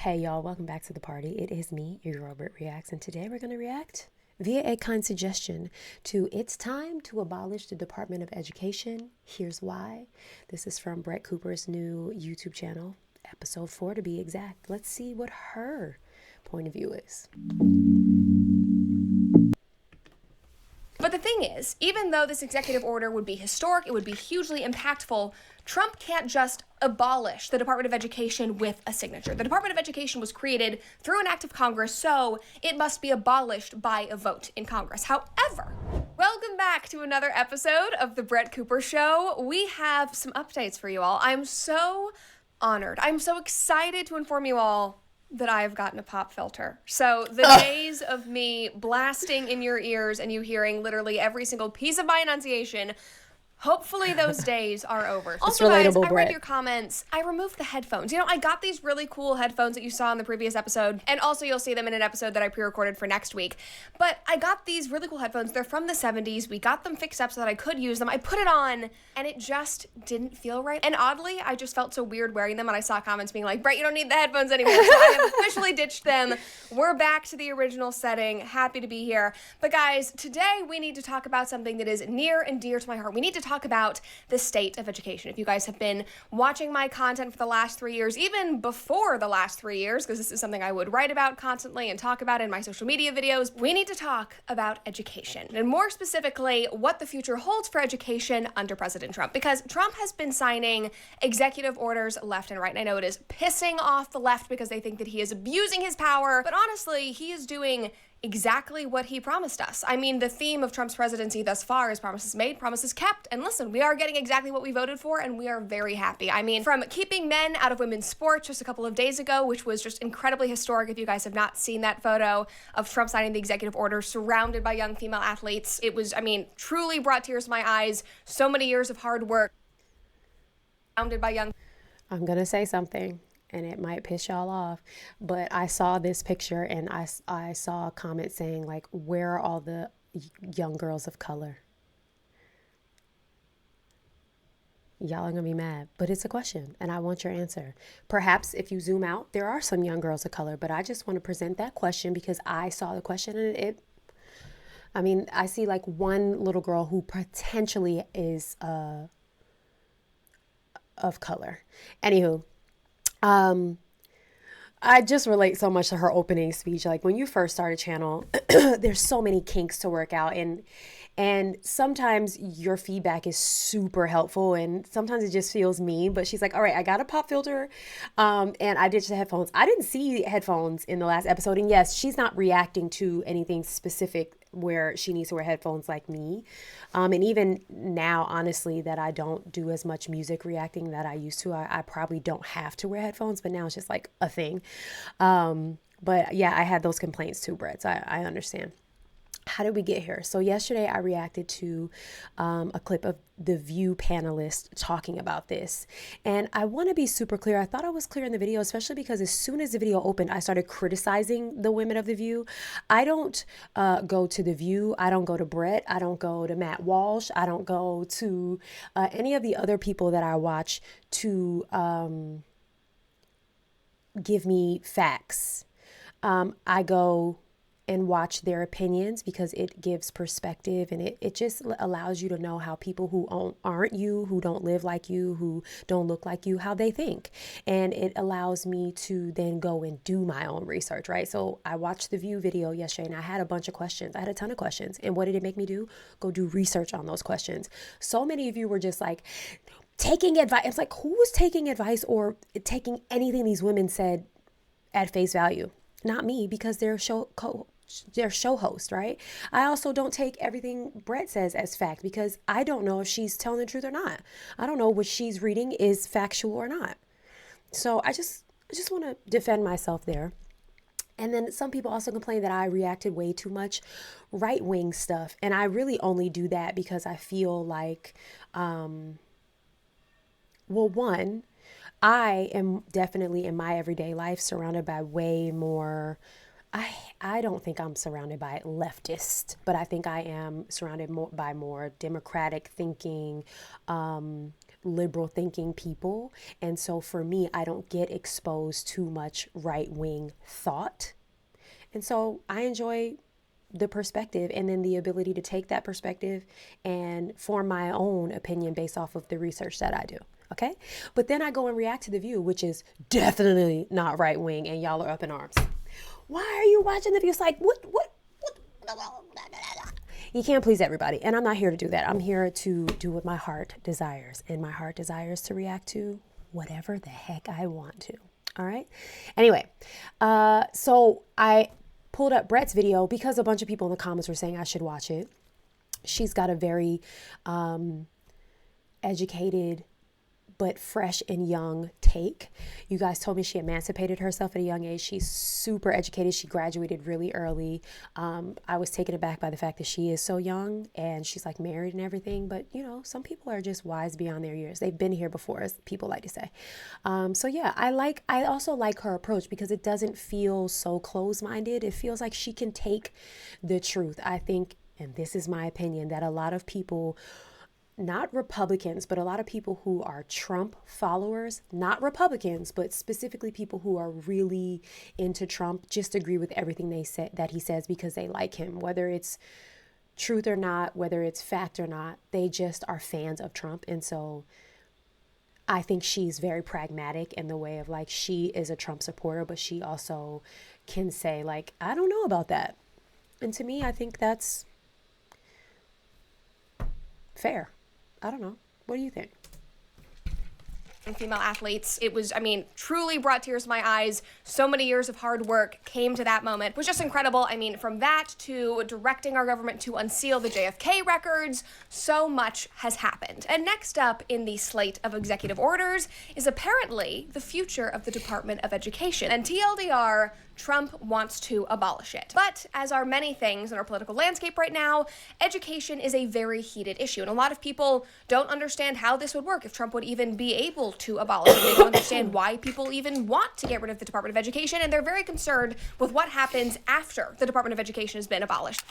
Hey y'all, welcome back to the party. It is me, your girl BrittReacts, and today we're going to react via a kind suggestion to It's Time to Abolish the Department of Education. Here's why. This is from Brett Cooper's new YouTube channel, episode 4 to be exact. Let's see what her point of view is. But the thing is, even though this executive order would be historic, it would be hugely impactful, Trump can't just abolish the Department of Education with a signature. The Department of Education was created through an act of Congress, so it must be abolished by a vote in Congress. However, welcome back to another episode of The Brett Cooper Show. We have some updates for you all. I'm so honored. I'm so excited to inform you all that I have gotten a pop filter. So the days of me blasting in your ears and you hearing literally every single piece of my enunciation, hopefully those days are over. Also, guys, I read your comments. I removed the headphones. You know, I got these really cool headphones that you saw in the previous episode, and also you'll see them in an episode that I pre-recorded for next week. But I got these really cool headphones. They're from the 70s. We got them fixed up so that I could use them. I put it on, and it just didn't feel right. And oddly, I just felt so weird wearing them, and I saw comments being like, Brett, you don't need the headphones anymore. So I have officially ditched them. We're back to the original setting. Happy to be here. But guys, today we need to talk about something that is near and dear to my heart. We need to talk about the state of education. If you guys have been watching my content for the last 3 years, even before the last 3 years, because this is something I would write about constantly and talk about in my social media videos, we need to talk about education, and more specifically, what the future holds for education under President Trump, because Trump has been signing executive orders left and right, and I know it is pissing off the left because they think that he is abusing his power, but honestly, he is doing exactly what he promised us. I mean, the theme of Trump's presidency thus far is promises made, promises kept. And listen, we are getting exactly what we voted for, and we are very happy. I mean, from keeping men out of women's sports just a couple of days ago, which was just incredibly historic. If you guys have not seen that photo of Trump signing the executive order surrounded by young female athletes, it was, I mean, truly brought tears to my eyes. So many years of hard work surrounded by young. I'm going to say something, and it might piss y'all off, but I saw this picture and I saw a comment saying, like, where are all the young girls of color? Y'all are gonna be mad, but it's a question and I want your answer. Perhaps if you zoom out, there are some young girls of color, but I just want to present that question because I saw the question and I mean, I see like one little girl who potentially is of color. Anywho, I just relate so much to her opening speech. Like when you first start a channel, there's so many kinks to work out, and sometimes your feedback is super helpful and sometimes it just feels mean. But she's like, all right, I got a pop filter, and I ditched the headphones. I didn't see headphones in the last episode, and yes, she's not reacting to anything specific where she needs to wear headphones like me. And even now, honestly, that I don't do as much music reacting that I used to, I probably don't have to wear headphones, but now it's just like a thing. But yeah, I had those complaints too, Brett, so I understand. How did we get here? So yesterday I reacted to a clip of The View panelist talking about this. And I want to be super clear. I thought I was clear in the video, especially because as soon as the video opened, I started criticizing the women of The View. I don't go to The View. I don't go to Brett. I don't go to Matt Walsh. I don't go to any of the other people that I watch to give me facts. I go and watch their opinions because it gives perspective, and it just allows you to know how people who aren't you, who don't live like you, who don't look like you, how they think. And it allows me to then go and do my own research, right? So I watched the View video yesterday and I had a bunch of questions. I had a ton of questions. And what did it make me do? Go do research on those questions. So many of you were just like, taking advice. It's like, who was taking advice or taking anything these women said at face value? Not me, because they're show host, right? I also don't take everything Brett says as fact because I don't know if she's telling the truth or not. I don't know what she's reading is factual or not. So I just want to defend myself there. And then some people also complain that I reacted way too much right-wing stuff. And I really only do that because I feel like, well, one, I am definitely in my everyday life surrounded by way more, I don't think I'm surrounded by leftist, but I think I am surrounded by more democratic thinking, liberal thinking people. And so for me, I don't get exposed to much right wing thought. And so I enjoy the perspective and then the ability to take that perspective and form my own opinion based off of the research that I do. Okay. But then I go and react to The View, which is definitely not right wing, and y'all are up in arms. Why are you watching The View? It's like, what? You can't please everybody. And I'm not here to do that. I'm here to do what my heart desires. And my heart desires to react to whatever the heck I want to. All right. Anyway, so I pulled up Brett's video because a bunch of people in the comments were saying I should watch it. She's got a very educated but fresh and young take. You guys told me she emancipated herself at a young age. She's super educated. She graduated really early. I was taken aback by the fact that she is so young and she's like married and everything. But you know, some people are just wise beyond their years. They've been here before, as people like to say. So yeah, I also like her approach because it doesn't feel so closed-minded. It feels like she can take the truth. I think, and this is my opinion, that a lot of people, not Republicans, but a lot of people who are Trump followers, not Republicans, but specifically people who are really into Trump, just agree with everything they say that he says because they like him, whether it's truth or not, whether it's fact or not, they just are fans of Trump. And so I think she's very pragmatic in the way of like, she is a Trump supporter, but she also can say like, I don't know about that. And to me, I think that's fair. I don't know. What do you think? Female athletes. It was, I mean, truly brought tears to my eyes. So many years of hard work came to that moment. It was just incredible. I mean, from that to directing our government to unseal the JFK records, so much has happened. And next up in the slate of executive orders is apparently the future of the Department of Education. And TLDR, Trump wants to abolish it. But as are many things in our political landscape right now, education is a very heated issue. And a lot of people don't understand how this would work, if Trump would even be able to abolish it. They don't understand why people even want to get rid of the Department of Education, and they're very concerned with what happens after the Department of Education has been abolished.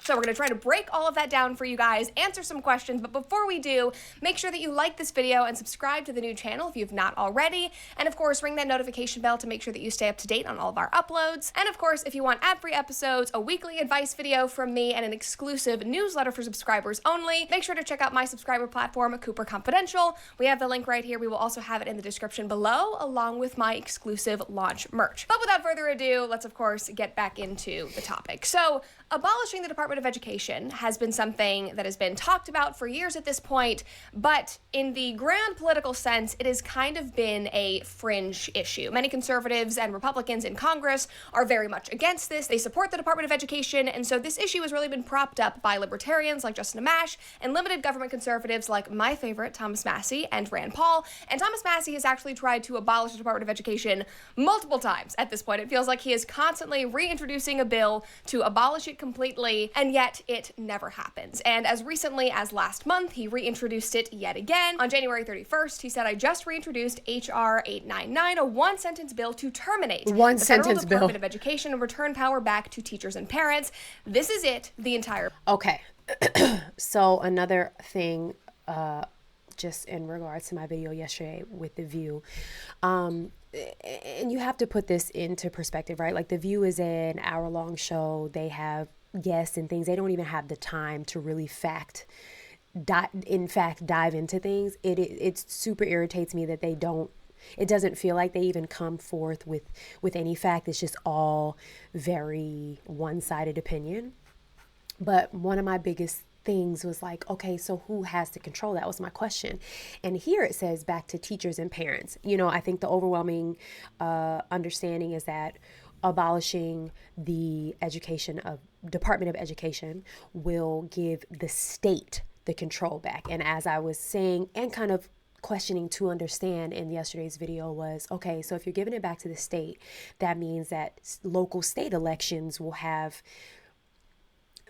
So we're going to try to break all of that down for you guys, answer some questions, but before we do, make sure that you like this video and subscribe to the new channel if you've not already, and of course, ring that notification bell to make sure that you stay up to date on all of our uploads. And of course, if you want ad-free episodes, a weekly advice video from me, and an exclusive newsletter for subscribers only, make sure to check out my subscriber platform, Cooper Confidential. We have the link right here. We will also have it in the description below, along with my exclusive launch merch. But without further ado, let's of course get back into the topic. So, abolishing the Department of Education has been something that has been talked about for years at this point, but in the grand political sense, it has kind of been a fringe issue. Many conservatives and Republicans in Congress are very much against this. They support the Department of Education, and so this issue has really been propped up by libertarians like Justin Amash and limited government conservatives like my favorite, Thomas Massie and Rand Paul. And Thomas Massie has actually tried to abolish the Department of Education multiple times at this point. It feels like he is constantly reintroducing a bill to abolish it completely, and yet it never happens. And as recently as last month, he reintroduced it yet again. On January 31st, he said, I just reintroduced H.R. 899, a one-sentence bill to terminate the Federal Department of Education and return power back to teachers and parents. This is it, the entire... Okay. So another thing, just in regards to my video yesterday with The View, and you have to put this into perspective, right? Like, The View is an hour-long show. They have guests and things. They don't even have the time to really dive into things. It super irritates me that they don't. It doesn't feel like they even come forth with any fact. It's just all very one-sided opinion. But one of my biggest things was like, okay, so who has to control that? Was my question. And here it says back to teachers and parents. You know, I think the overwhelming understanding is that abolishing the Department of Education will give the state the control back. And as I was saying and kind of questioning to understand in yesterday's video was, okay, so if you're giving it back to the state, that means that local state elections will have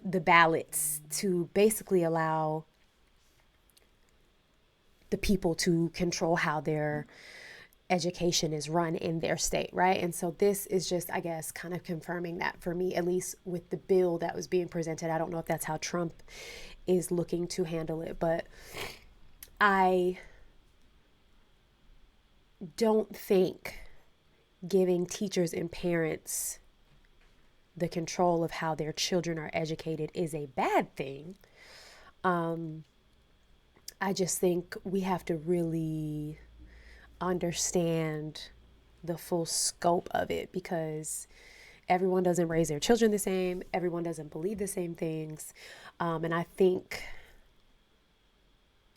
the ballots to basically allow the people to control how their education is run in their state, right? And so this is just, I guess, kind of confirming that for me, at least with the bill that was being presented. I don't know if that's how Trump is looking to handle it, but I don't think giving teachers and parents the control of how their children are educated is a bad thing. I just think we have to really understand the full scope of it, because everyone doesn't raise their children the same. Everyone doesn't believe the same things. And I think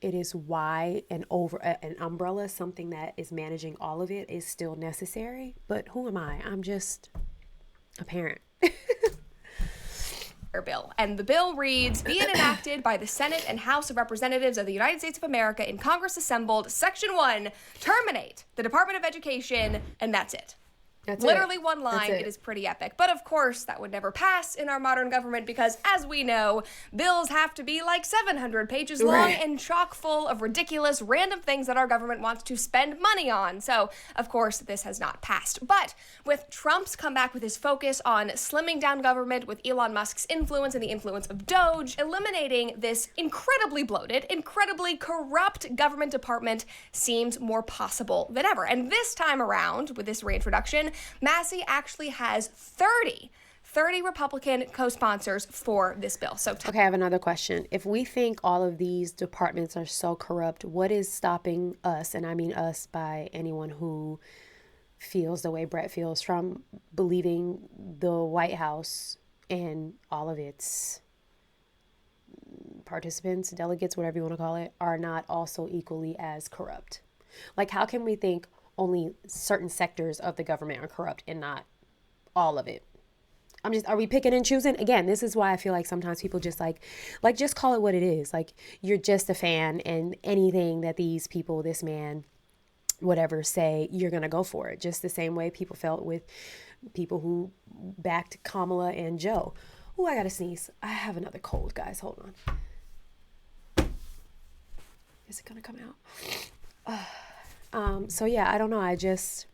it is why an umbrella, something that is managing all of it, is still necessary. But who am I? I'm just a parent. Bill. And the bill reads, be it enacted by the Senate and House of Representatives of the United States of America in Congress assembled, Section 1, terminate the Department of Education, and that's it. That's literally it. one line. It is pretty epic. But of course, that would never pass in our modern government because, as we know, bills have to be like 700 pages long and chock full of ridiculous, random things that our government wants to spend money on. So, of course, this has not passed. But with Trump's comeback with his focus on slimming down government, with Elon Musk's influence and the influence of Doge, eliminating this incredibly bloated, incredibly corrupt government department seems more possible than ever. And this time around, with this reintroduction, Massey actually has 30 Republican co-sponsors for this bill. So okay, I have another question. If we think all of these departments are so corrupt, what is stopping us, and I mean us by anyone who feels the way Brett feels, from believing the White House and all of its participants, delegates, whatever you want to call it, are not also equally as corrupt? Like, how can we think only certain sectors of the government are corrupt and not all of it? Are we picking and choosing? Again, this is why I feel like sometimes people just like just call it what it is. Like, you're just a fan, and anything that these people, this man, whatever, say, you're going to go for it. Just the same way people felt with people who backed Kamala and Joe. Oh, I got to sneeze. I have another cold, guys. Hold on. Is it going to come out? So yeah, I don't know. I just,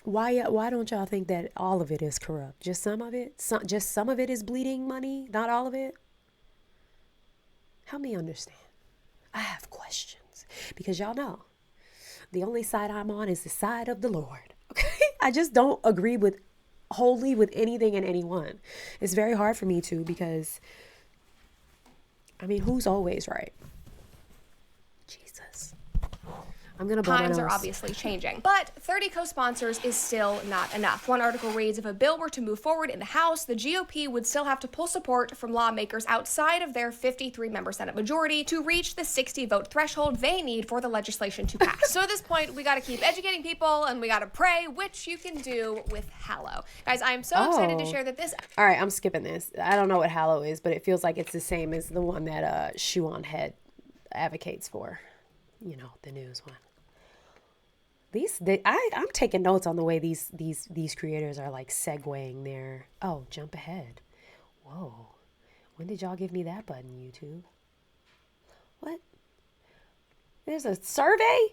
why don't y'all think that all of it is corrupt? Just some of it? Just some of it is bleeding money, not all of it? Help me understand. I have questions, because y'all know the only side I'm on is the side of the Lord. Okay? I just don't agree wholly with anything and anyone. It's very hard for me to, because I mean, who's always right? I'm gonna blow my nose. Times are obviously changing. But 30 co-sponsors is still not enough. One article reads, if a bill were to move forward in the House, the GOP would still have to pull support from lawmakers outside of their 53-member Senate majority to reach the 60-vote threshold they need for the legislation to pass. So at this point, we gotta keep educating people, and we gotta pray, which you can do with Hallow. Guys, I'm so excited to share that this... All right, I'm skipping this. I don't know what Hallow is, but it feels like it's the same as the one that Shoe on Head advocates for. You know, the news one. I'm taking notes on the way these creators are like segueing their, jump ahead. Whoa. When did y'all give me that button, YouTube? What? There's a survey?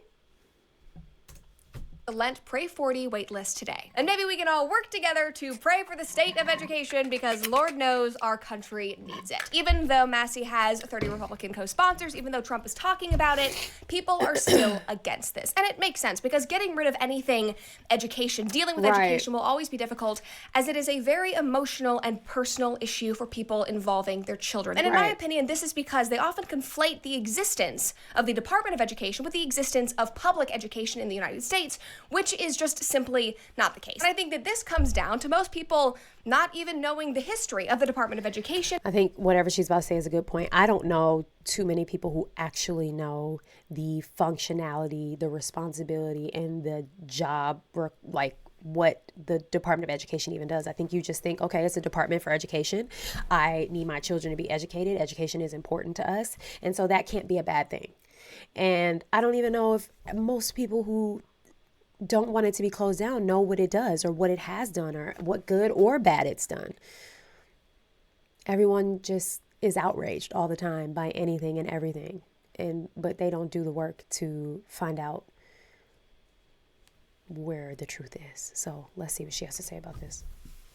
Lent Pray 40 waitlist today. And maybe we can all work together to pray for the state of education, because Lord knows our country needs it. Even though Massey has 30 Republican co-sponsors, even though Trump is talking about it, people are still against this. And it makes sense, because getting rid of anything education, dealing with education will always be difficult, as it is a very emotional and personal issue for people involving their children. And in my opinion, this is because they often conflate the existence of the Department of Education with the existence of public education in the United States, which is just simply not the case. And I think that this comes down to most people not even knowing the history of the Department of Education. I think whatever she's about to say is a good point. I don't know too many people who actually know the functionality, the responsibility, and the job, like what the Department of Education even does. I think you just think, okay, it's a department for education. I need my children to be educated. Education is important to us. And so that can't be a bad thing. And I don't even know if most people who don't want it to be closed down know what it does, or what it has done, or what good or bad it's done. Everyone just is outraged all the time by anything and everything, but they don't do the work to find out where the truth is. So let's see what she has to say about this.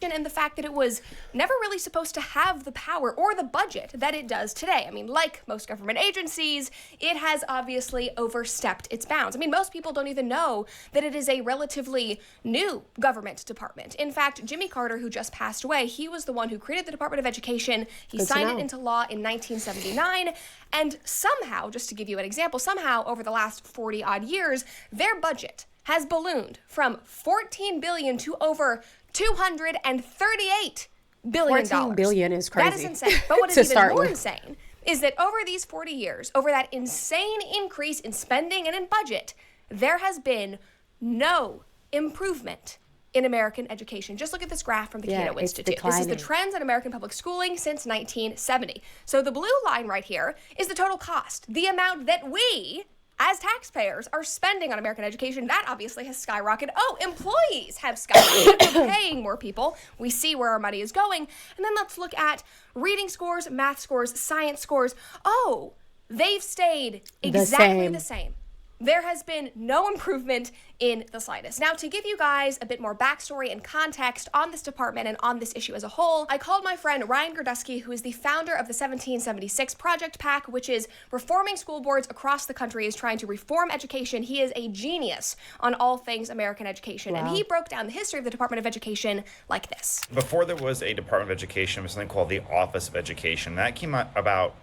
and the fact that it was never really supposed to have the power or the budget that it does today. I mean, like most government agencies, it has obviously overstepped its bounds. I mean, most people don't even know that it is a relatively new government department. In fact, Jimmy Carter, who just passed away, he was the one who created the Department of Education. He signed it into law in 1979. And somehow, just to give you an example, somehow over the last 40 odd years, their budget has ballooned from $14 billion to over $238 billion. $14 billion is crazy. That is insane. But what is even more insane is that over these 40 years, over that insane increase in spending and in budget, there has been no improvement in American education. Just look at this graph from the Cato Institute. Declining. This is the trends in American public schooling since 1970. So the blue line right here is the total cost, the amount that we as taxpayers are spending on American education. That obviously has skyrocketed. Oh, employees have skyrocketed. We're paying more people. We see where our money is going. And then let's look at reading scores, math scores, science scores. Oh, they've stayed exactly the same. There has been no improvement in the slightest. Now, to give you guys a bit more backstory and context on this department and on this issue as a whole, I called my friend Ryan Gerdusky, who is the founder of the 1776 Project PAC, which is reforming school boards across the country, is trying to reform education. He is a genius on all things American education. Wow. And he broke down the history of the Department of Education like this. Before there was a Department of Education, there was something called the Office of Education. That came out about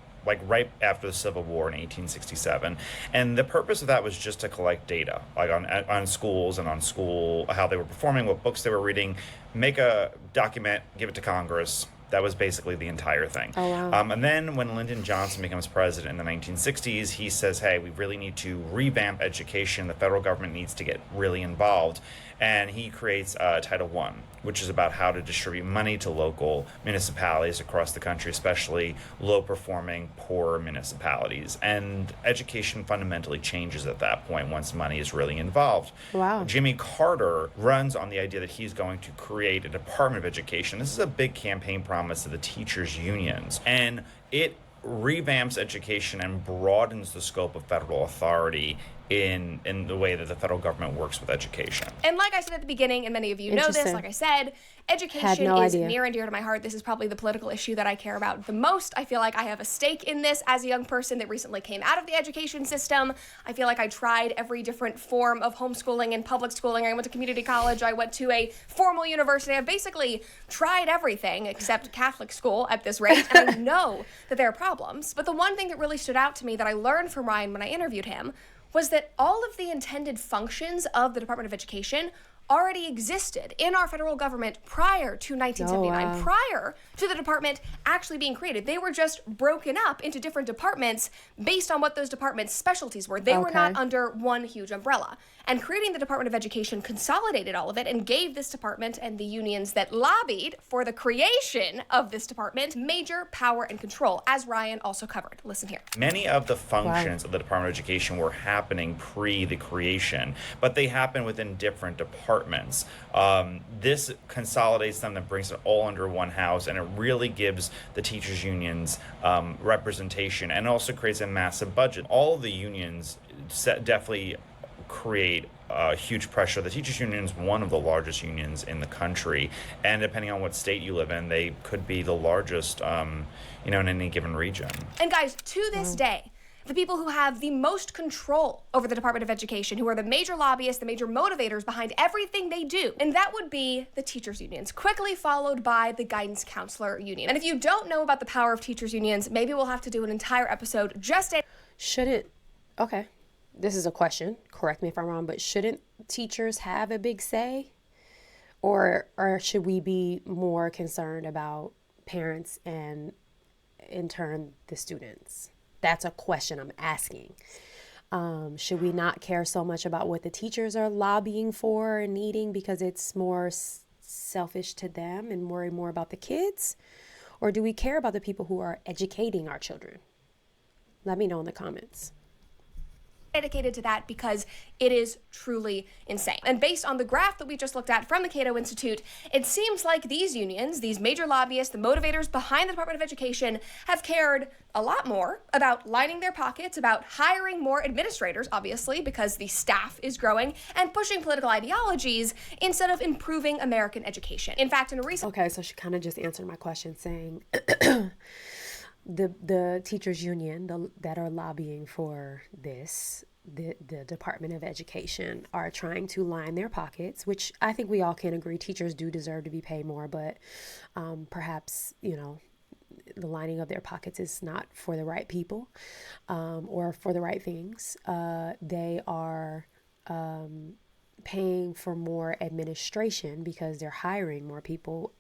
right after the Civil War in 1867. And the purpose of that was just to collect data, like on schools and on how they were performing, what books they were reading, make a document, give it to Congress. That was basically the entire thing. Oh, wow. And then when Lyndon Johnson becomes president in the 1960s, he says, hey, we really need to revamp education. The federal government needs to get really involved. And he creates Title I, which is about how to distribute money to local municipalities across the country, especially low-performing, poor municipalities. And education fundamentally changes at that point once money is really involved. Wow. Jimmy Carter runs on the idea that he's going to create a Department of Education. This is a big campaign promise to the teachers' unions. And it revamps education and broadens the scope of federal authority in the way that the federal government works with education. And like I said at the beginning, and many of you know this, like I said, education is near and dear to my heart. This is probably the political issue that I care about the most. I feel like I have a stake in this as a young person that recently came out of the education system. I feel like I tried every different form of homeschooling and public schooling. I went to community college. I went to a formal university. I've basically tried everything except Catholic school at this rate, and I know that there are problems. But the one thing that really stood out to me that I learned from Ryan when I interviewed him was that all of the intended functions of the Department of Education already existed in our federal government prior to 1979, prior to the department actually being created. They were just broken up into different departments based on what those departments' specialties were. They were not under one huge umbrella. And creating the Department of Education consolidated all of it and gave this department and the unions that lobbied for the creation of this department major power and control, as Ryan also covered. Listen here. Many of the functions of the Department of Education were happening pre the creation, but they happen within different departments. This consolidates them and brings it all under one house, and it really gives the teachers' unions representation, and also creates a massive budget. All of the unions definitely create huge pressure. The teachers union is one of the largest unions in the country, and depending on what state you live in, they could be the largest, in any given region. And guys, to this day, the people who have the most control over the Department of Education, who are the major lobbyists, the major motivators behind everything they do, and that would be the teachers unions, quickly followed by the guidance counselor union. And if you don't know about the power of teachers unions, maybe we'll have to do an entire episode just in... This is a question, correct me if I'm wrong, but shouldn't teachers have a big say? Or should we be more concerned about parents and, in turn, the students? That's a question I'm asking. Should we not care so much about what the teachers are lobbying for and needing because it's more selfish to them and worry more about the kids? Or do we care about the people who are educating our children? Let me know in the comments. dedicated to that because it is truly insane. And based on the graph that we just looked at from the Cato Institute, it seems like these unions, these major lobbyists, the motivators behind the Department of Education, have cared a lot more about lining their pockets, about hiring more administrators, obviously, because the staff is growing, and pushing political ideologies instead of improving American education. In fact, in a recent... Okay, so she kind of just answered my question saying the teachers union that are lobbying for this, the Department of Education, are trying to line their pockets, which I think we all can agree teachers do deserve to be paid more, but perhaps, the lining of their pockets is not for the right people or for the right things. They are paying for more administration because they're hiring more people.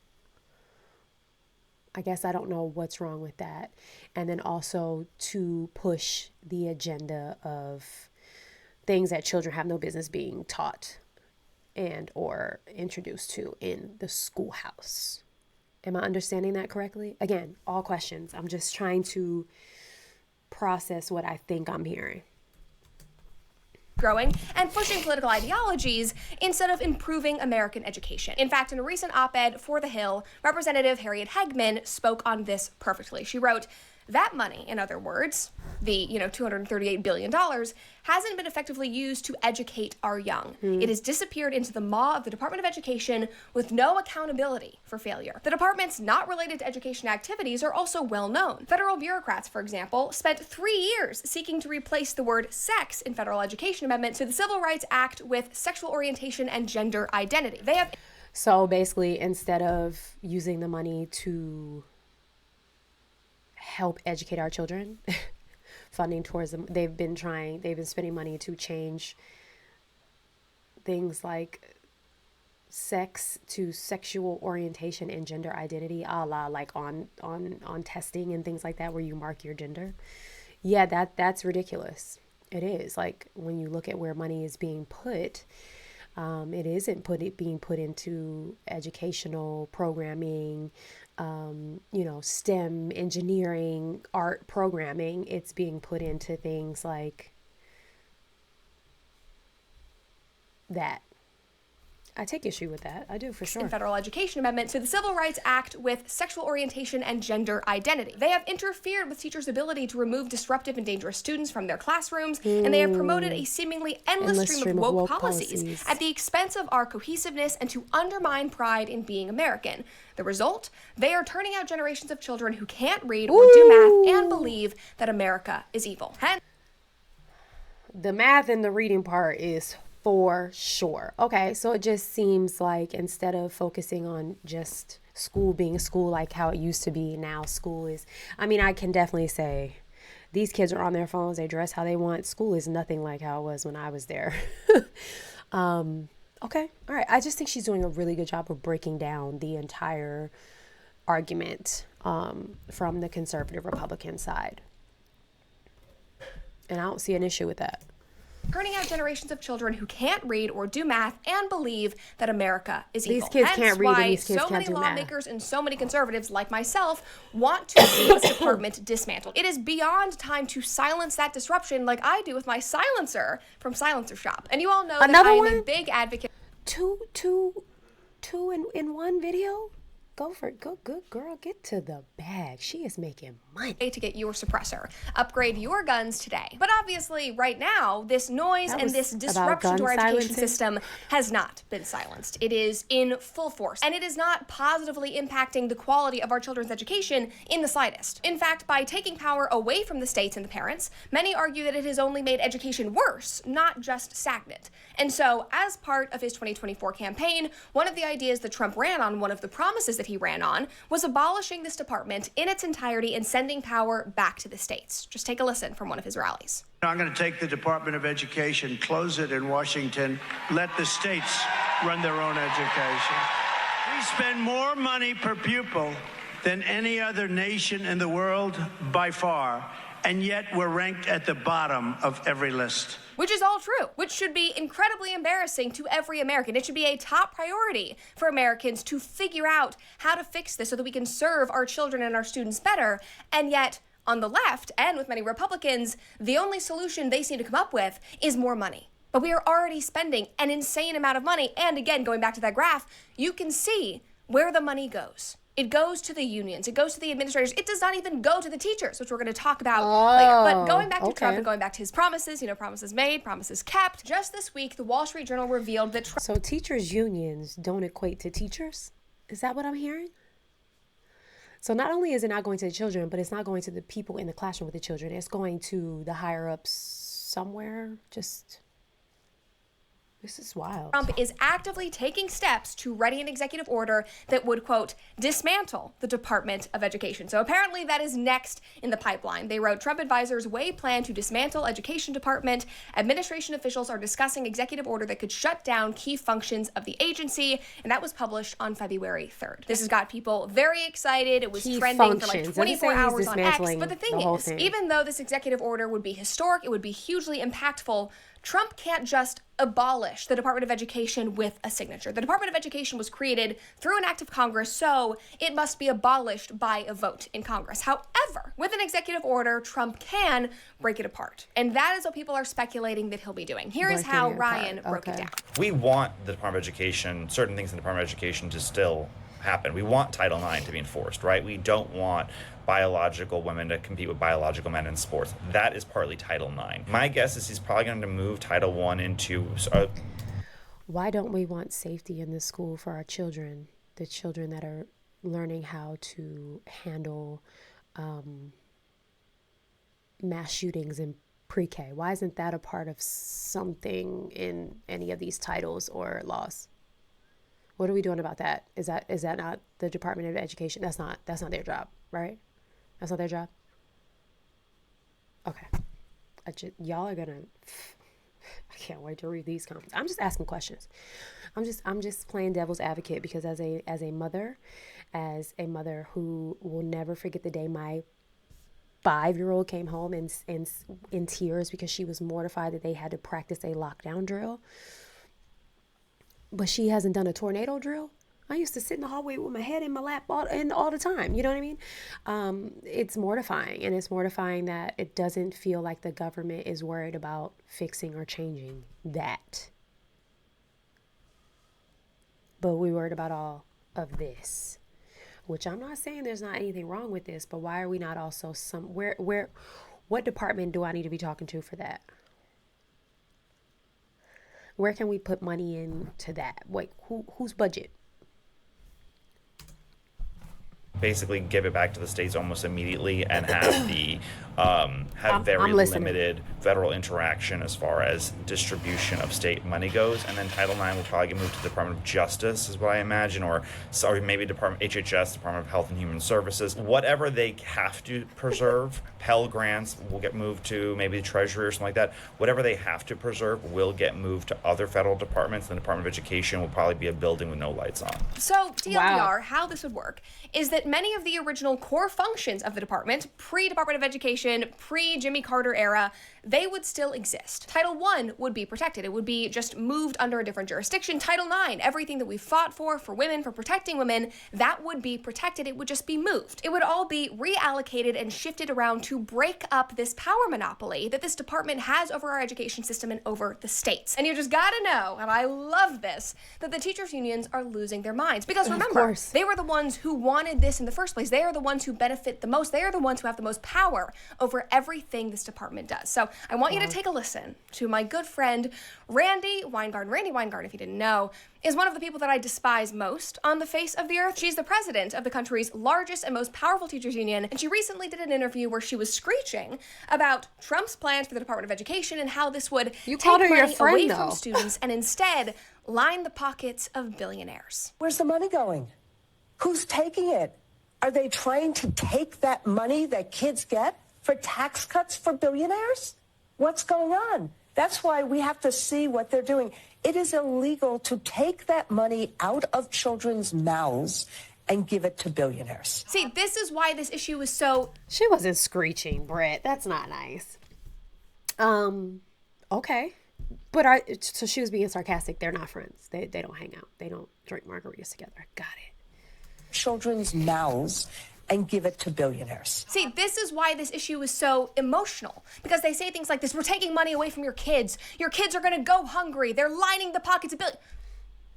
I guess I don't know what's wrong with that. And then also to push the agenda of things that children have no business being taught and or introduced to in the schoolhouse. Am I understanding that correctly? Again, all questions. I'm just trying to process what I think I'm hearing. Growing and pushing political ideologies instead of improving American education. In fact, in a recent op-ed for The Hill, Representative Harriet Hegman spoke on this perfectly. She wrote, "That money, in other words, the $238 billion, hasn't been effectively used to educate our young. It has disappeared into the maw of the Department of Education with no accountability for failure. The departments not related to education activities are also well known. Federal bureaucrats, for example, spent 3 years seeking to replace the word sex in federal education amendments to the Civil Rights Act with sexual orientation and gender identity. They have..." So basically, instead of using the money to help educate our children, funding towards them, they've been spending money to change things like sex to sexual orientation and gender identity, a la like on testing and things like that where you mark your gender. Yeah, that's ridiculous. It is. Like, when you look at where money is being put, it isn't being put into educational programming, STEM, engineering, art programming. It's being put into things like that. I take issue with that. I do, for sure. In federal education amendment to the Civil Rights Act with sexual orientation and gender identity. They have interfered with teachers' ability to remove disruptive and dangerous students from their classrooms, and they have promoted a seemingly endless stream of woke policies at the expense of our cohesiveness and to undermine pride in being American. The result? They are turning out generations of children who can't read or do math and believe that America is evil. The math and the reading part is for sure. Okay, so it just seems like instead of focusing on just school being school like how it used to be, now school is, I can definitely say these kids are on their phones, they dress how they want. School is nothing like how it was when I was there. Okay, all right. I just think she's doing a really good job of breaking down the entire argument from the conservative Republican side. And I don't see an issue with that. Turning out generations of children who can't read or do math and believe that America is evil. These kids can't read and these kids can't do math. So many lawmakers and so many conservatives like myself want to see this department dismantled. It is beyond time to silence that disruption like I do with my silencer from Silencer Shop. And you all know that I am a big advocate. Two in one video? Go for it. Go, good girl. Get to the bag. She is making money. To get your suppressor. Upgrade your guns today. But obviously, right now, this noise and this disruption to our education system has not been silenced. It is in full force. And it is not positively impacting the quality of our children's education in the slightest. In fact, by taking power away from the states and the parents, many argue that it has only made education worse, not just stagnant. And so, as part of his 2024 campaign, one of the ideas that Trump ran on, one of the promises that he ran on, was abolishing this department in its entirety and sending power back to the states. Just take a listen from one of his rallies. I'm going to take the Department of Education, close it in Washington, let the states run their own education. We spend more money per pupil than any other nation in the world by far, and yet we're ranked at the bottom of every list. Which is all true, which should be incredibly embarrassing to every American. It should be a top priority for Americans to figure out how to fix this so that we can serve our children and our students better. And yet, on the left and with many Republicans, the only solution they seem to come up with is more money. But we are already spending an insane amount of money. And again, going back to that graph, you can see where the money goes. It goes to the unions. It goes to the administrators. It does not even go to the teachers, which we're going to talk about later. But going back to Trump and going back to his promises, promises made, promises kept. Just this week, the Wall Street Journal revealed that Trump... So teachers' unions don't equate to teachers? Is that what I'm hearing? So not only is it not going to the children, but it's not going to the people in the classroom with the children. It's going to the higher ups somewhere. This is wild. Trump is actively taking steps to ready an executive order that would, quote, dismantle the Department of Education. So apparently that is next in the pipeline. They wrote, Trump advisors weigh plan to dismantle education department. Administration officials are discussing executive order that could shut down key functions of the agency. And that was published on February 3rd. This has got people very excited. It was trending for like 24 hours on X. But the thing is, even though this executive order would be historic, it would be hugely impactful, Trump can't just abolish the Department of Education with a signature. The Department of Education was created through an act of Congress, so it must be abolished by a vote in Congress. However, with an executive order, Trump can break it apart. And that is what people are speculating that he'll be doing. Here is how Ryan broke it down. We want the Department of Education, certain things in the Department of Education to still happen. We want Title IX to be enforced, right? We don't want biological women to compete with biological men in sports. That is partly Title IX. My guess is he's probably going to move Title I into... Why don't we want safety in the school for our children, the children that are learning how to handle mass shootings in pre-K? Why isn't that a part of something in any of these titles or laws? What are we doing about that? Is that not the Department of Education? That's not their job, right? That's not their job? Okay. Y'all are gonna... I can't wait to read these comments. I'm just asking questions. I'm just playing devil's advocate because as a mother who will never forget the day my 5-year-old came home in tears because she was mortified that they had to practice a lockdown drill. But she hasn't done a tornado drill. I used to sit in the hallway with my head in my lap all the time. You know what I mean? It's mortifying. And it's mortifying that it doesn't feel like the government is worried about fixing or changing that. But we're worried about all of this. Which I'm not saying there's not anything wrong with this. But why are we not also what department do I need to be talking to for that? Where can we put money into that? Wait, whose budget? Basically give it back to the states almost immediately and have the very limited federal interaction as far as distribution of state money goes. And then Title IX will probably get moved to the Department of Justice is what I imagine, or maybe HHS, Department of Health and Human Services. Whatever they have to preserve, Pell Grants will get moved to maybe the Treasury or something like that. Whatever they have to preserve will get moved to other federal departments. The Department of Education will probably be a building with no lights on. So TLDR, how this would work is that many of the original core functions of the department, pre-Department of Education, pre-Jimmy Carter era, they would still exist. Title I would be protected. It would be just moved under a different jurisdiction. Title IX, everything that we fought for women, for protecting women, that would be protected. It would just be moved. It would all be reallocated and shifted around to break up this power monopoly that this department has over our education system and over the states. And you just gotta know, and I love this, that the teachers' unions are losing their minds. Because remember, they were the ones who wanted this in the first place. They are the ones who benefit the most. They are the ones who have the most power over everything this department does. So I want you to take a listen to my good friend, Randi Weingarten. Randi Weingarten, if you didn't know, is one of the people that I despise most on the face of the earth. She's the president of the country's largest and most powerful teachers union, and she recently did an interview where she was screeching about Trump's plans for the Department of Education and how this would take money away from students and instead line the pockets of billionaires. Where's the money going? Who's taking it? Are they trying to take that money that kids get for tax cuts for billionaires? What's going on? That's why we have to see what they're doing. It is illegal to take that money out of children's mouths and give it to billionaires. See, this is why this issue is so... She wasn't screeching, Britt. That's not nice. Okay. But so she was being sarcastic. They're not friends. They don't hang out. They don't drink margaritas together. Got it. Children's mouths and give it to billionaires. See, this is why this issue is so emotional, because they say things like this: we're taking money away from your kids are going to go hungry, they're lining the pockets of billions.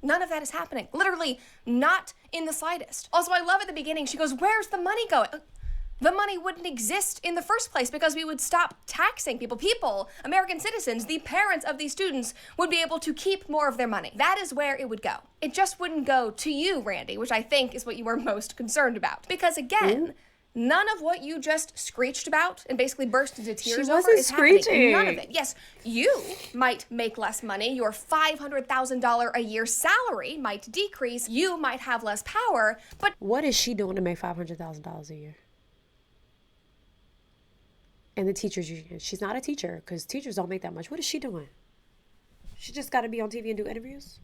None of that is happening. Literally not in the slightest. Also, I love at the beginning, she goes, where's the money going? The money wouldn't exist in the first place because we would stop taxing people, American citizens, the parents of these students would be able to keep more of their money. That is where it would go. It just wouldn't go to you, Randy, which I think is what you were most concerned about. Because again, none of what you just screeched about and basically burst into tears over is happening. None of it. Yes, you might make less money. Your $500,000 a year salary might decrease. You might have less power, but what is she doing to make $500,000 a year? And the teachers union. She's not a teacher because teachers don't make that much. What is she doing? She just got to be on TV and do interviews?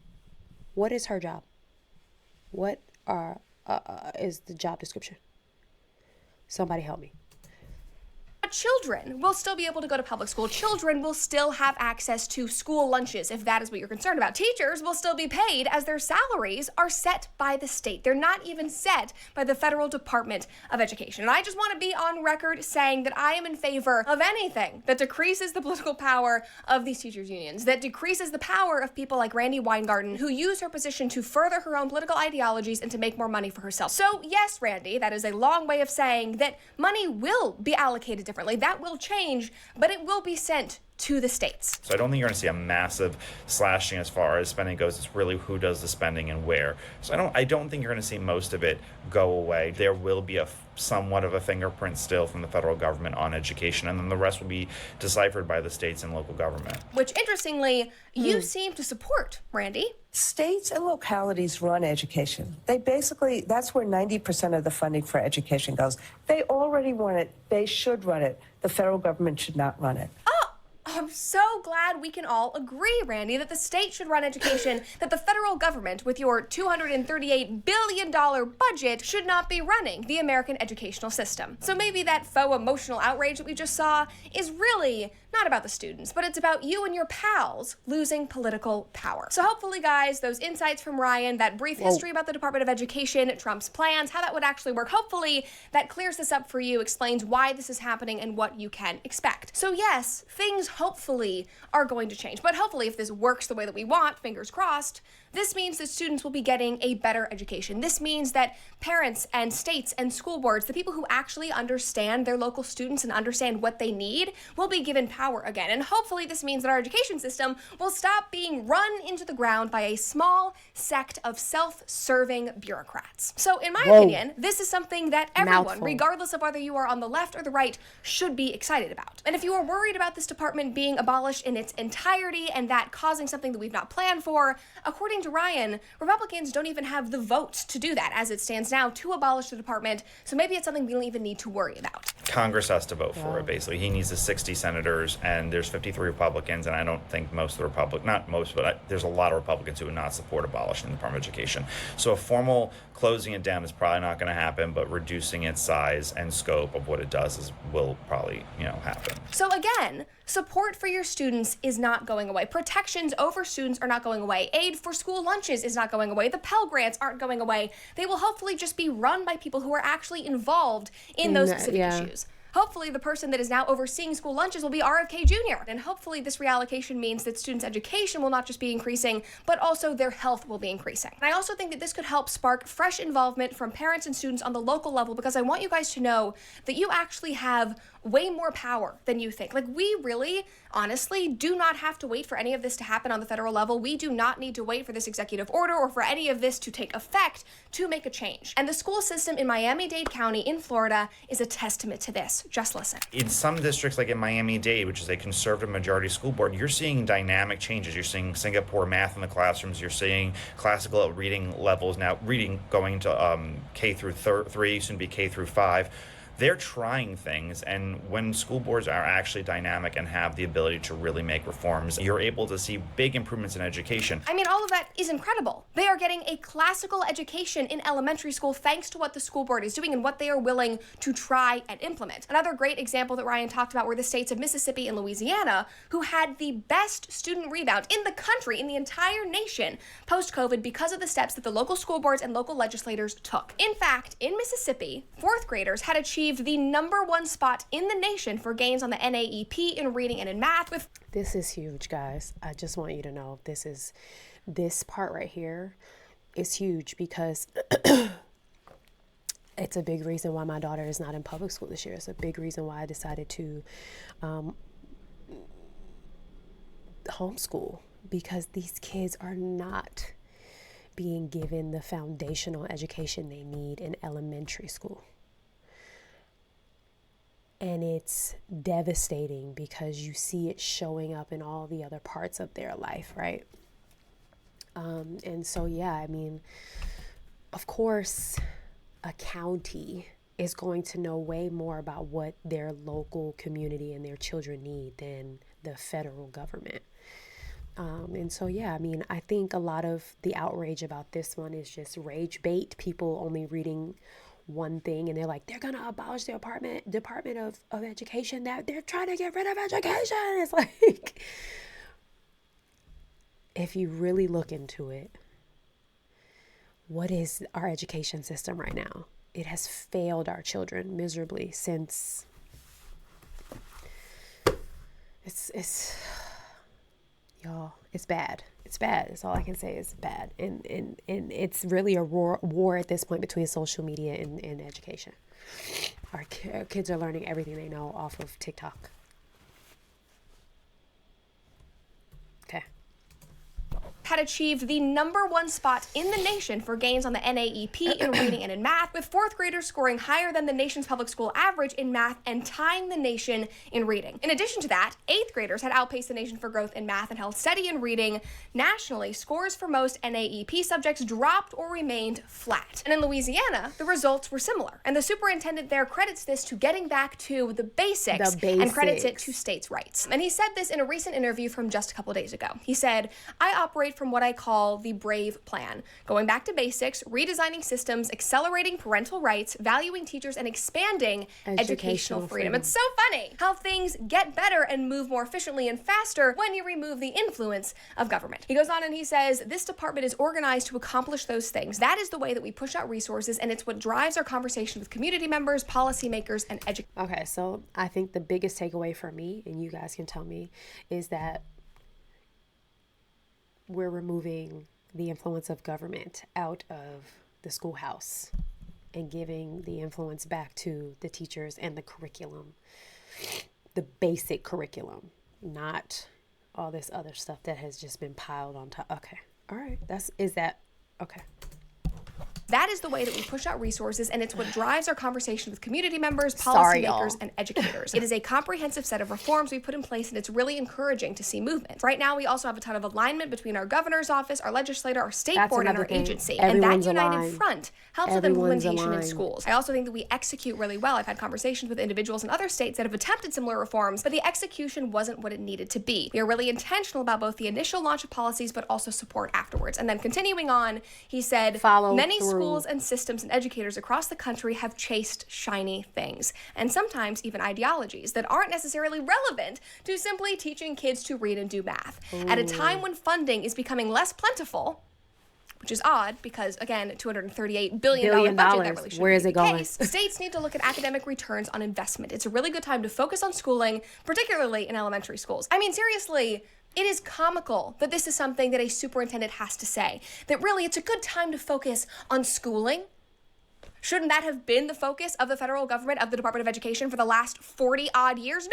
What is her job? What is the job description? Somebody help me. Children will still be able to go to public school. Children will still have access to school lunches, if that is what you're concerned about. Teachers will still be paid as their salaries are set by the state. They're not even set by the federal Department of Education. And I just want to be on record saying that I am in favor of anything that decreases the political power of these teachers' unions, that decreases the power of people like Randi Weingarten, who use her position to further her own political ideologies and to make more money for herself. So yes, Randy, that is a long way of saying that money will be allocated differently. That will change, but it will be sent to the states. So I don't think you're going to see a massive slashing as far as spending goes. It's really who does the spending and where. So I don't think you're going to see most of it go away. There will be somewhat of a fingerprint still from the federal government on education, and then the rest will be deciphered by the states and local government. Which, interestingly, you seem to support, Randy. States and localities run education. That's where 90% of the funding for education goes. They already run it. They should run it. The federal government should not run it. I'm so glad we can all agree, Randy, that the state should run education, that the federal government, with your $238 billion budget, should not be running the American educational system. So maybe that faux emotional outrage that we just saw is really not about the students, but it's about you and your pals losing political power. So hopefully, guys, those insights from Ryan, that brief history about the Department of Education, Trump's plans, how that would actually work, hopefully that clears this up for you, explains why this is happening and what you can expect. So yes, things hopefully are going to change, but hopefully if this works the way that we want, fingers crossed, this means that students will be getting a better education. This means that parents and states and school boards, the people who actually understand their local students and understand what they need, will be given power again. And hopefully this means that our education system will stop being run into the ground by a small sect of self-serving bureaucrats. So in my opinion, this is something that everyone, regardless of whether you are on the left or the right, should be excited about. And if you are worried about this department being abolished in its entirety and that causing something that we've not planned for, according to Ryan, Republicans don't even have the votes to do that as it stands now to abolish the department, so maybe it's something we don't even need to worry about. Congress has to vote for it, basically. He needs the 60 senators, and there's 53 Republicans, and I don't think most of the Republicans, not most, but there's a lot of Republicans who would not support abolishing the Department of Education. So a formal closing it down is probably not going to happen, but reducing its size and scope of what it does will probably, happen. So again, support for your students is not going away. Protections over students are not going away. Aid for school lunches is not going away. The Pell Grants aren't going away. They will hopefully just be run by people who are actually involved in those specific issues. Hopefully the person that is now overseeing school lunches will be RFK Jr. And hopefully this reallocation means that students' education will not just be increasing, but also their health will be increasing. And I also think that this could help spark fresh involvement from parents and students on the local level, because I want you guys to know that you actually have way more power than you think. Like, we really, honestly, do not have to wait for any of this to happen on the federal level. We do not need to wait for this executive order or for any of this to take effect to make a change. And the school system in Miami-Dade County in Florida is a testament to this. Just listen. In some districts, like in Miami-Dade, which is a conservative majority school board, you're seeing dynamic changes. You're seeing Singapore math in the classrooms. You're seeing classical reading levels now, reading going to K through 3, soon to be K through 5. they're trying things. And when school boards are actually dynamic and have the ability to really make reforms, you're able to see big improvements in education. I mean, all of that is incredible. They are getting a classical education in elementary school thanks to what the school board is doing and what they are willing to try and implement. Another great example that Ryan talked about were the states of Mississippi and Louisiana, who had the best student rebound in the country, in the entire nation, post-COVID because of the steps that the local school boards and local legislators took. In fact, in Mississippi, fourth graders had achieved the #1 spot in the nation for gains on the NAEP in reading and in math. With This is huge, guys. I just want you to know this part right here is huge because it's a big reason why my daughter is not in public school this year. It's a big reason why I decided to homeschool, because these kids are not being given the foundational education they need in elementary school. And it's devastating because you see it showing up in all the other parts of their life, right? And so, yeah, I mean, of course, a county is going to know way more about what their local community and their children need than the federal government. And so, yeah, I mean, I think a lot of the outrage about this one is just rage bait, people only reading one thing and they're like, they're gonna abolish the Department of Education, that they're trying to get rid of education. It's like, if you really look into it, what is our education system right now? It has failed our children miserably since it's y'all, it's bad. It's bad. That's all I can say. It's bad. And it's really a war at this point between social media and education. Our kids are learning everything they know off of TikTok. Okay. had achieved the #1 spot in the nation for gains on the NAEP in reading and in math, with fourth graders scoring higher than the nation's public school average in math and tying the nation in reading. In addition to that, eighth graders had outpaced the nation for growth in math and held steady in reading. Nationally, scores for most NAEP subjects dropped or remained flat. And in Louisiana, the results were similar. And the superintendent there credits this to getting back to the basics. And credits it to states' rights. And he said this in a recent interview from just a couple days ago. He said, "I operate from what I call the BRAVE plan, going back to basics, redesigning systems, accelerating parental rights, valuing teachers, and expanding educational freedom." It's so funny how things get better and move more efficiently and faster when you remove the influence of government. He goes on and he says, "This department is organized to accomplish those things. That is the way that we push out resources, and it's what drives our conversation with community members, policymakers, and educators." Okay, so I think the biggest takeaway for me, and you guys can tell me, is that we're removing the influence of government out of the schoolhouse and giving the influence back to the teachers and the curriculum, the basic curriculum, not all this other stuff that has just been piled on top. Okay, all right, okay. That is the way that we push out resources, and it's what drives our conversation with community members, policymakers, and educators. It is a comprehensive set of reforms we put in place, and it's really encouraging to see movement. Right now, we also have a ton of alignment between our governor's office, our legislator, our state board, and our agency. And that united front helps with implementation in schools. I also think that we execute really well. I've had conversations with individuals in other states that have attempted similar reforms, but the execution wasn't what it needed to be. We are really intentional about both the initial launch of policies, but also support afterwards. And then continuing on, he said, many schools and systems and educators across the country have chased shiny things, and sometimes even ideologies that aren't necessarily relevant to simply teaching kids to read and do math. At a time when funding is becoming less plentiful, which is odd because, again, $238 billion budget, that really shouldn't Where is be it the going? case. States need to look at academic returns on investment. It's a really good time to focus on schooling, particularly in elementary schools. I mean, seriously, it is comical that this is something that a superintendent has to say, that really it's a good time to focus on schooling. Shouldn't that have been the focus of the federal government, of the Department of Education for the last 40-odd years?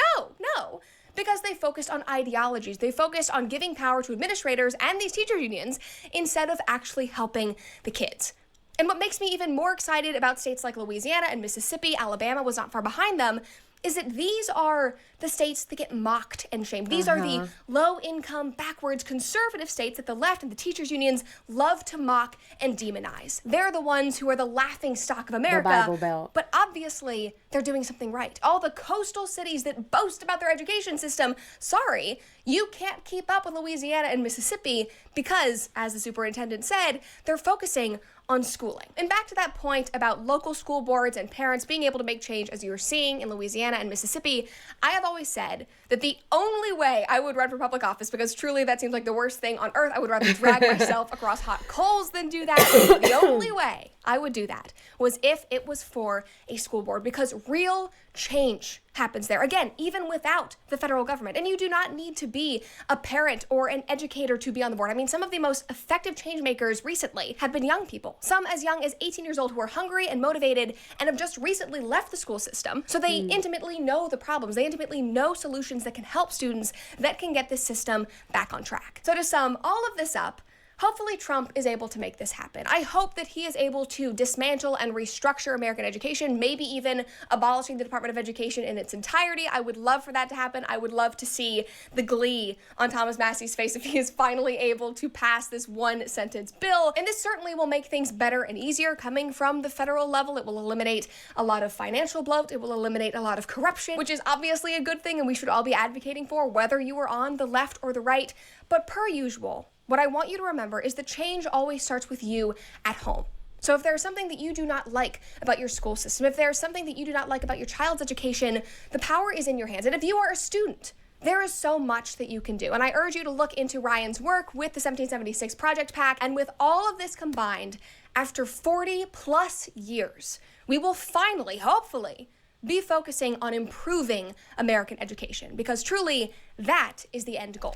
No. Because they focused on ideologies. They focused on giving power to administrators and these teacher unions instead of actually helping the kids. And what makes me even more excited about states like Louisiana and Mississippi, Alabama was not far behind them, is that these are the states that get mocked and shamed. These are the low-income, backwards, conservative states that the left and the teachers' unions love to mock and demonize. They're the ones who are the laughing stock of America. The Bible Belt. But obviously, they're doing something right. All the coastal cities that boast about their education system, sorry, you can't keep up with Louisiana and Mississippi because, as the superintendent said, they're focusing on schooling. And back to that point about local school boards and parents being able to make change, as you're seeing in Louisiana and Mississippi, I have always said that the only way I would run for public office, because truly that seems like the worst thing on earth, I would rather drag myself across hot coals than do that. The only way I would do that was if it was for a school board, because real change happens there. Again, even without the federal government. And you do not need to be a parent or an educator to be on the board. I mean, some of the most effective change makers recently have been young people. Some as young as 18 years old who are hungry and motivated and have just recently left the school system. So they intimately know the problems. They intimately know solutions that can help students, that can get this system back on track. So to sum all of this up, hopefully Trump is able to make this happen. I hope that he is able to dismantle and restructure American education, maybe even abolishing the Department of Education in its entirety. I would love for that to happen. I would love to see the glee on Thomas Massey's face if he is finally able to pass this one-sentence bill. And this certainly will make things better and easier coming from the federal level. It will eliminate a lot of financial bloat. It will eliminate a lot of corruption, which is obviously a good thing and we should all be advocating for, whether you are on the left or the right. But per usual, what I want you to remember is that change always starts with you at home. So if there's something that you do not like about your school system, if there's something that you do not like about your child's education, the power is in your hands. And if you are a student, there is so much that you can do. And I urge you to look into Ryan's work with the 1776 Project PAC. And with all of this combined, after 40 plus years, we will finally, hopefully, be focusing on improving American education, because truly that is the end goal.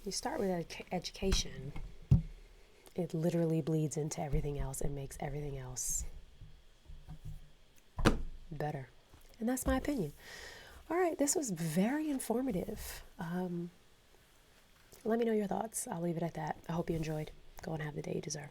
You start with education, it literally bleeds into everything else and makes everything else better. And that's my opinion. All right, this was very informative. Let me know your thoughts. I'll leave it at that. I hope you enjoyed. Go and have the day you deserve.